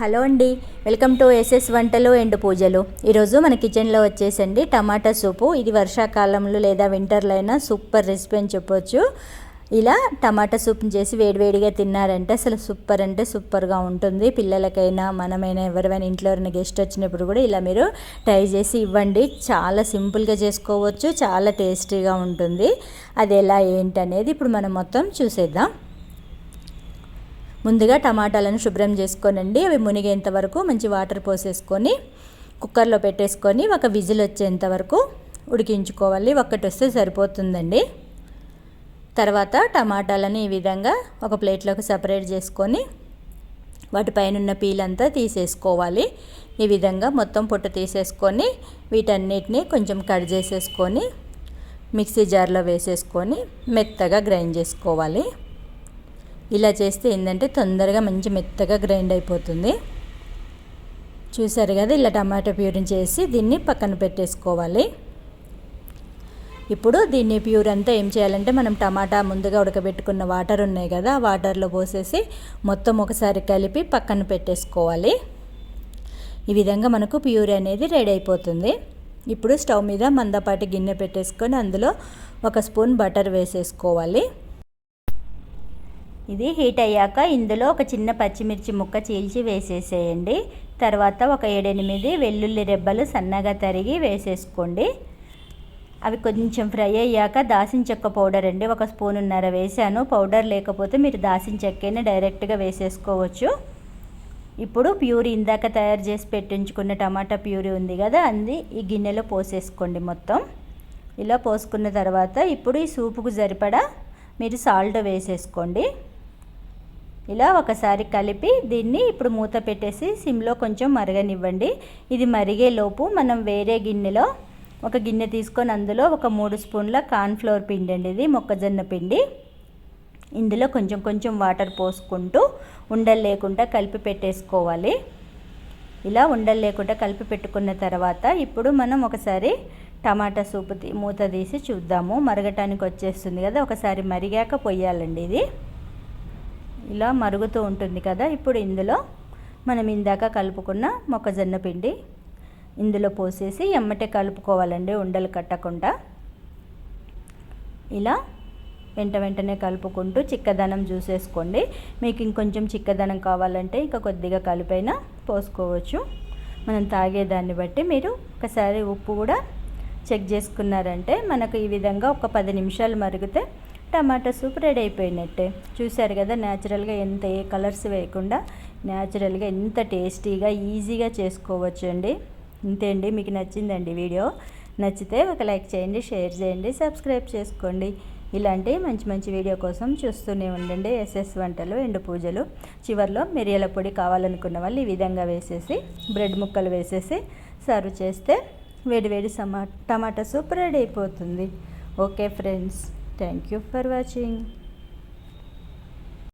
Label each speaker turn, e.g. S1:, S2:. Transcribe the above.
S1: Hello అండి, welcome to SS వంటలు and పూజలు. ఈరోజు మన కిచెన్లో వచ్చేసండి టమాటా సూపు. ఇది వర్షాకాలంలో లేదా వింటర్లో అయినా సూపర్ రెసిపీ అని చెప్పొచ్చు. ఇలా టమాటా సూప్ని చేసి వేడివేడిగా తిన్నారంటే అసలు సూపర్ అంటే సూపర్గా ఉంటుంది. పిల్లలకైనా మనమైనా ఎవరైనా ఇంట్లో ఎవరైనా గెస్ట్ వచ్చినప్పుడు కూడా ఇలా మీరు ట్రై చేసి ఇవ్వండి. చాలా సింపుల్గా చేసుకోవచ్చు, చాలా టేస్టీగా ఉంటుంది. అది ఎలా ఏంటనేది ఇప్పుడు మనం మొత్తం చూసేద్దాం. ముందుగా టమాటాలను శుభ్రం చేసుకోనండి. అవి మునిగేంత వరకు మంచి వాటర్ పోసేసుకొని కుక్కర్లో పెట్టేసుకొని ఒక విజిల్ వచ్చేంత వరకు ఉడికించుకోవాలి. ఒక్కటి వస్తే సరిపోతుందండి. తర్వాత టమాటాలను ఈ విధంగా ఒక ప్లేట్లోకి సపరేట్ చేసుకొని వాటిపైన ఉన్న పీల్ అంతా తీసేసుకోవాలి. ఈ విధంగా మొత్తం పొట్టు తీసేసుకొని వీటన్నిటిని కొంచెం కట్ చేసేసుకొని మిక్సీ జార్లో వేసేసుకొని మెత్తగా గ్రైండ్ చేసుకోవాలి. ఇలా చేస్తే ఏంటంటే తొందరగా మంచి మెత్తగా గ్రైండ్ అయిపోతుంది. చూసారు కదా, ఇలా టమాటో ప్యూరీని చేసి దీన్ని పక్కన పెట్టేసుకోవాలి. ఇప్పుడు దీన్ని ప్యూర్ అంతా ఏం చేయాలంటే మనం టమాటా ముందుగా ఉడకబెట్టుకున్న వాటర్ ఉన్నాయి కదా, ఆ వాటర్లో పోసేసి మొత్తం ఒకసారి కలిపి పక్కన పెట్టేసుకోవాలి. ఈ విధంగా మనకు ప్యూరీ అనేది రెడీ అయిపోతుంది. ఇప్పుడు స్టవ్ మీద మందపాటి గిన్నె పెట్టేసుకొని అందులో 1 స్పూన్ బటర్ వేసేసుకోవాలి. ఇది హీట్ అయ్యాక ఇందులో ఒక చిన్న పచ్చిమిర్చి ముక్క చీల్చి వేసేసేయండి. తర్వాత ఒక 7-8 వెల్లుల్లి రెబ్బలు సన్నగా తరిగి వేసేసుకోండి. అవి కొంచెం ఫ్రై అయ్యాక దాల్చిన చెక్క పౌడర్ అండి 1 స్పూనున్నర వేసాను. పౌడర్ లేకపోతే మీరు దాల్చిన చెక్కని డైరెక్ట్గా వేసేసుకోవచ్చు. ఇప్పుడు ప్యూరీ ఇందాక తయారు చేసి పెట్టించుకున్న టమాటా ప్యూరీ ఉంది కదా, అది ఈ గిన్నెలో పోసేసుకోండి. మొత్తం ఇలా పోసుకున్న తర్వాత ఇప్పుడు ఈ సూపుకు సరిపడా మీరు సాల్ట్ వేసేసుకోండి. ఇలా ఒకసారి కలిపి దీన్ని ఇప్పుడు మూత పెట్టేసి సిమ్లో కొంచెం మరగనివ్వండి. ఇది మరిగే లోపు మనం వేరే గిన్నెలో ఒక గిన్నె తీసుకొని అందులో ఒక 3 స్పూన్ల కార్న్ఫ్లోర్ పిండి అండి, ఇది మొక్కజొన్న పిండి. ఇందులో కొంచెం కొంచెం వాటర్ పోసుకుంటూ ఉండలు లేకుండా కలిపి పెట్టేసుకోవాలి. ఇలా ఉండలు లేకుండా కలిపి పెట్టుకున్న తర్వాత ఇప్పుడు మనం ఒకసారి టమాటా సూపు మూత తీసి చూద్దాము. మరగటానికి వచ్చేస్తుంది కదా, ఒకసారి మరిగాక పొయ్యాలండి. ఇది ఇలా మరుగుతూ ఉంటుంది కదా. ఇప్పుడు ఇందులో మనం ఇందాక కలుపుకున్న మొక్కజొన్న పిండి ఇందులో పోసేసి ఎమ్మటే కలుపుకోవాలండి, ఉండలు కట్టకుండా. ఇలా వెంటనే కలుపుకుంటూ చిక్కదనం చూసేసుకోండి. మీకు ఇంకొంచెం చిక్కదనం కావాలంటే ఇంకా కొద్దిగా కలిపైనా పోసుకోవచ్చు. మనం తాగేదాన్ని బట్టి మీరు ఒకసారి ఉప్పు కూడా చెక్ చేసుకున్నారంటే మనకు ఈ విధంగా ఒక 10 నిమిషాలు మరిగితే టమాటా సూప్ రెడీ అయిపోయినట్టే. చూశారు కదా, న్యాచురల్గా ఏ కలర్స్ వేయకుండా న్యాచురల్గా ఎంత టేస్టీగా ఈజీగా చేసుకోవచ్చు అండి. ఇంతే అండి. మీకు నచ్చిందండి వీడియో? నచ్చితే ఒక లైక్ చేయండి, షేర్ చేయండి, సబ్స్క్రైబ్ చేసుకోండి. ఇలాంటి మంచి మంచి వీడియో కోసం చూస్తూనే ఉండండి ఎస్ఎస్ వంటలు అండ్ పూజలు. చివర్లో మిరియాల పొడి కావాలనుకున్న వాళ్ళు ఈ విధంగా వేసేసి బ్రెడ్ ముక్కలు వేసేసి సర్వ్ చేస్తే వేడివేడి టమాటా సూప్ రెడీ అయిపోతుంది. Okay friends, thank you for watching.